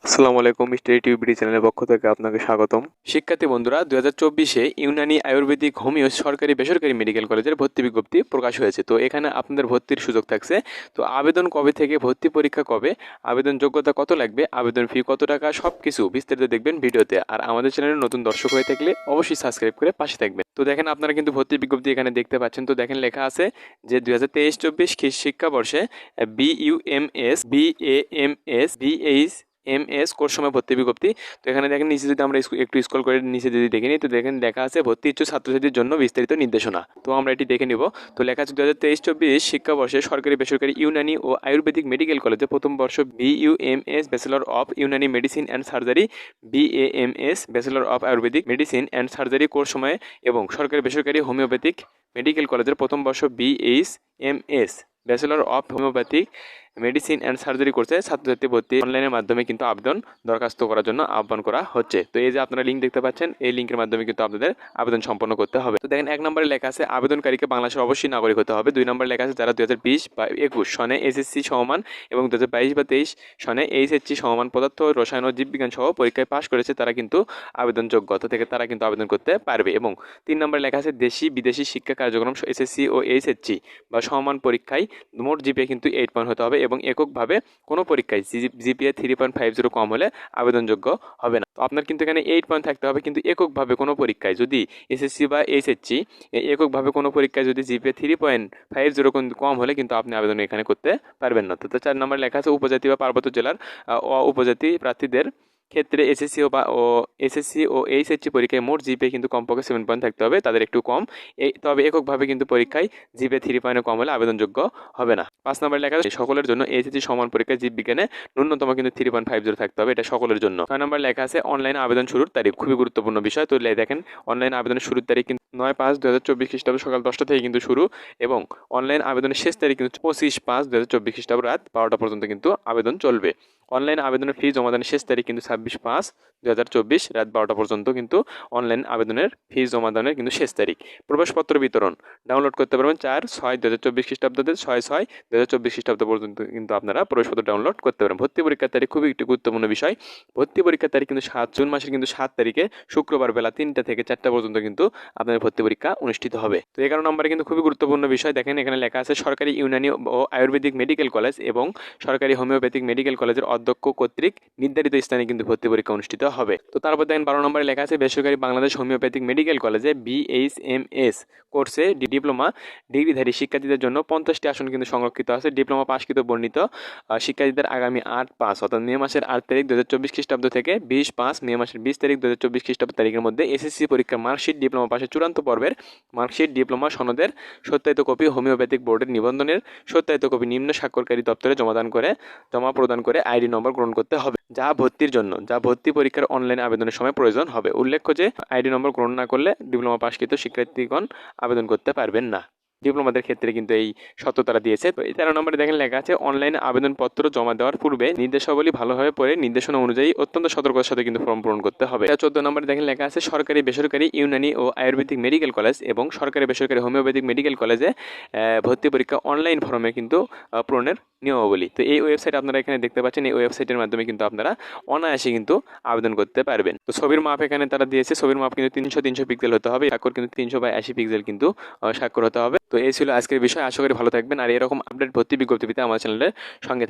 আসসালামু আলাইকুম, মিস্টার টিউবিডি চ্যানেলের পক্ষ থেকে আপনাকে স্বাগতম। শিক্ষার্থী বন্ধুরা, 2024-এ ইউনানি আয়ুর্বেদিক হোমিও সরকারি বেসরকারি মেডিকেল কলেজের ভর্তি বিজ্ঞপ্তি প্রকাশ হয়েছে। তো এখানে আপনাদের ভর্তির সুযোগ থাকছে। তো আবেদন কবে থেকে, ভর্তি পরীক্ষা কবে, আবেদন যোগ্যতা কত লাগবে, আবেদন ফি কত টাকা, সব কিছু বিস্তারিত দেখবেন ভিডিওতে। আর আমাদের চ্যানেলে নতুন দর্শক হয়ে থাকলে অবশ্যই সাবস্ক্রাইব করে পাশে থাকবেন। তো দেখেন, আপনারা কিন্তু ভর্তি বিজ্ঞপ্তি এখানে দেখতে পাচ্ছেন। তো দেখেন লেখা আছে যে 2023-24 শিক্ষাবর্ষে BUMS, BAMS, BHMS কোর্স সময় ভর্তি বিজ্ঞপ্তি। তো এখানে দেখেন নিচে যদি আমরা একটু স্ক্রল করে নিচে যদি দেখে নিই, তো দেখেন লেখা আছে ভর্তি ইচ্ছুক ছাত্রছাত্রীর জন্য বিস্তারিত নির্দেশনা। তো আমরা এটি দেখে নিব। তো লেখা আছে 2023-24 শিক্ষাবর্ষে সরকারি বেসরকারি ইউনানি ও আয়ুর্বেদিক মেডিকেল কলেজে প্রথম বর্ষ BUMS bachelor of Unani medicine and surgery, BAMS bachelor of Ayurvedic medicine and surgery course সময়ে এবং সরকারি বেসরকারি হোমিওপ্যাথিক মেডিকেল কলেজের প্রথম বর্ষ BHMS bachelor of homeopathic medicine and surgery কোর্সে ছাত্রছাত্রী ভর্তি অনলাইনের মাধ্যমে কিন্তু আবেদন দরখাস্ত করার জন্য আহ্বান করা হচ্ছে। তো এই যে আপনারা লিঙ্ক দেখতে পাচ্ছেন, এই লিঙ্কের মাধ্যমে কিন্তু আপনাদের আবেদন সম্পন্ন করতে হবে। তো দেখেন, 1 নম্বরে লেখা আছে আবেদনকারীকে বাংলাদেশের অবশ্যই নাগরিক হতে হবে। 2 নম্বরে লেখা আছে যারা 2020 বা 21 সনে এসএসসি সমমান এবং 2022 বা 23 সনে এইচএসসি সমমান পদার্থ রসায়ন ও জীববিজ্ঞান সহ পরীক্ষায় পাশ করেছে, তারা কিন্তু আবেদনযোগ্য থেকে তারা কিন্তু আবেদন করতে পারবে। এবং 3 নম্বরে লেখা আছে দেশি বিদেশি শিক্ষা কার্যক্রম এসএসসি ও এইচএসসি বা সমমান পরীক্ষায় মোট জিপিএ কিন্তু 8 পয়েন্ট হতে হবে এবং এককভাবে কোনো পরীক্ষায় জিপিএ 3.50 কম হলে আবেদনযোগ্য হবে না। তো আপনার কিন্তু এখানে 8 পয়েন্ট থাকতে হবে, কিন্তু এককভাবে কোনো পরীক্ষায় যদি এসএসসি বা এইচএসসি এককভাবে কোনো পরীক্ষায় যদি জিপিএ 3.50 কম হলে কিন্তু আপনি আবেদন এখানে করতে পারবেন না। তো 4 নম্বরে লেখা আছে উপজাতি বা পার্বত্য জেলার উপজাতি প্রার্থীদের ক্ষেত্রে এসএসসি ও এইচএসসি পরীক্ষায় মোট জিপিএ কিন্তু কমপক্ষে 7 পয়েন্ট থাকতে হবে, তাদের একটু কম। তবে এককভাবে কিন্তু পরীক্ষায় জিপিএ 3 পয়েন্ট কম হলে আবেদনযোগ্য হবে না। 5 নম্বরে লেখা আছে সকলের জন্য এইচএসসি সমান পরীক্ষায় জীববিজ্ঞানে ন্যূনতম কিন্তু 3.50 থাকতে হবে, এটা সকলের জন্য। 6 নম্বরে লেখা আছে অনলাইন আবেদন শুরুর তারিখ, খুবই গুরুত্বপূর্ণ বিষয়। তো দেখেন, অনলাইন আবেদনের শুরুর তারিখ কিন্তু 9/5/2024 খ্রিস্টাব্দ সকাল 10টা থেকে কিন্তু শুরু এবং অনলাইন আবেদনের শেষ তারিখ কিন্তু 25/5/2024 খ্রিস্টাব্দ রাত 12টা পর্যন্ত কিন্তু আবেদন চলবে। অনলাইন আবেদনের ফি জমাদানের শেষ তারিখ কিন্তু 26/5/2024 রাত 12টা পর্যন্ত কিন্তু অনলাইন আবেদনের ফি জমাদানের কিন্তু শেষ তারিখ। প্রবেশপত্র বিতরণ ডাউনলোড করতে পারবেন 4/6/2024 খ্রিস্টাব্দ থেকে 6/6/2024 খ্রিস্টাব্দ পর্যন্ত কিন্তু আপনারা প্রবেশপত্র ডাউনলোড করতে পারেন। ভর্তি পরীক্ষার তারিখ খুবই একটি গুরুত্বপূর্ণ বিষয়। ভর্তি পরীক্ষার তারিখ কিন্তু জুন মাসের কিন্তু 7 তারিখে শুক্রবার বেলা 3টা থেকে 4টা পর্যন্ত কিন্তু আপনাদের ভর্তি পরীক্ষা অনুষ্ঠিত হবে। তো 11 নম্বরে কিন্তু খুবই গুরুত্বপূর্ণ বিষয়। দেখেন, এখানে লেখা আছে সরকারি ইউনানি ও আয়ুর্বেদিক মেডিকেল কলেজ এবং সরকারি হোমিওপ্যাথিক মেডিকেল কলেজের অধ্যক্ষ কর্তৃক নির্ধারিত স্থানে কিন্তু ভর্তি পরীক্ষা অনুষ্ঠিত হবে। তো তারপর দেখেন 12 নম্বরে লেখা আছে বেসরকারি বাংলাদেশ হোমিওপ্যাথিক মেডিকেল কলেজে BHMS কোর্সে ডিপ্লোমা ডিগ্রিধারী শিক্ষার্থীদের জন্য 50টি আসন কিন্তু সংরক্ষিত আছে। ডিপ্লোমা পাশকৃত বর্ণিত শিক্ষার্থীদের আগামী 8/5 অর্থাৎ মে মাসের 8 তারিখ 2024 খ্রিস্টাব্দ থেকে 20/5 মে মাসের 20 তারিখ 2024 খ্রিস্টাব্দ তারিখের মধ্যে এসএসসি পরীক্ষার মার্কশিট, ডিপ্লোমা পাশের চূড়ান্ত পর্বের মার্কশিট, ডিপ্লোমা সনদের সত্যায়িত কপি, হোমিওপ্যাথিক বোর্ডের নিবন্ধনের সত্যায়িত কপি নিম্ন স্বাক্ষরকারী দপ্তরে জমা প্রদান করে আইডি নম্বর গ্রহণ করতে হবে, যা ভর্তি পরীক্ষার অনলাইন আবেদনের সময় প্রয়োজন হবে। উল্লেখ্য যে আইডি নম্বর গ্রহণ না করলে ডিপ্লোমা পাশকৃত শিক্ষার্থীগণ আবেদন করতে পারবেন না। ডিপ্লোমাদের ক্ষেত্রে কিন্তু এই সত্যতারা দিয়েছে। তো এই 13 নম্বরে দেখেন লেখা আছে অনলাইনে আবেদনপত্র জমা দেওয়ার পূর্বে নির্দেশাবলী ভালোভাবে পড়ে নির্দেশনা অনুযায়ী অত্যন্ত সতর্কতার সাথে কিন্তু ফর্ম পূরণ করতে হবে। 14 নম্বরে দেখেন লেখা আছে সরকারি বেসরকারি ইউনানি ও আয়ুর্বেদিক মেডিকেল কলেজ এবং সরকারি বেসরকারি হোমিওপ্যাথিক মেডিকেল কলেজে ভর্তি পরীক্ষা অনলাইন ফর্মে কিন্তু পূরণের নিয়মাবলী। তো এই ওয়েবসাইট আপনারা এখানে দেখতে পাচ্ছেন, এই ওয়েবসাইটের মাধ্যমে কিন্তু আপনারা অনায়াসে কিন্তু আবেদন করতে পারবেন। তো ছবির মাপ এখানে তারা দিয়েছে, ছবির মাপ কিন্তু 300 পিক্সেল হতে হবে, স্বাক্ষর কিন্তু 300/80 পিক্সেল কিন্তু স্বাক্ষর হতে হবে। তো এই ছিল আজকের বিষয়। আশা করি ভালো থাকবেন আর এরকম আপডেট ভর্তি বিজ্ঞপ্তি পেতে আমার চ্যানেলের সঙ্গে থাকবেন।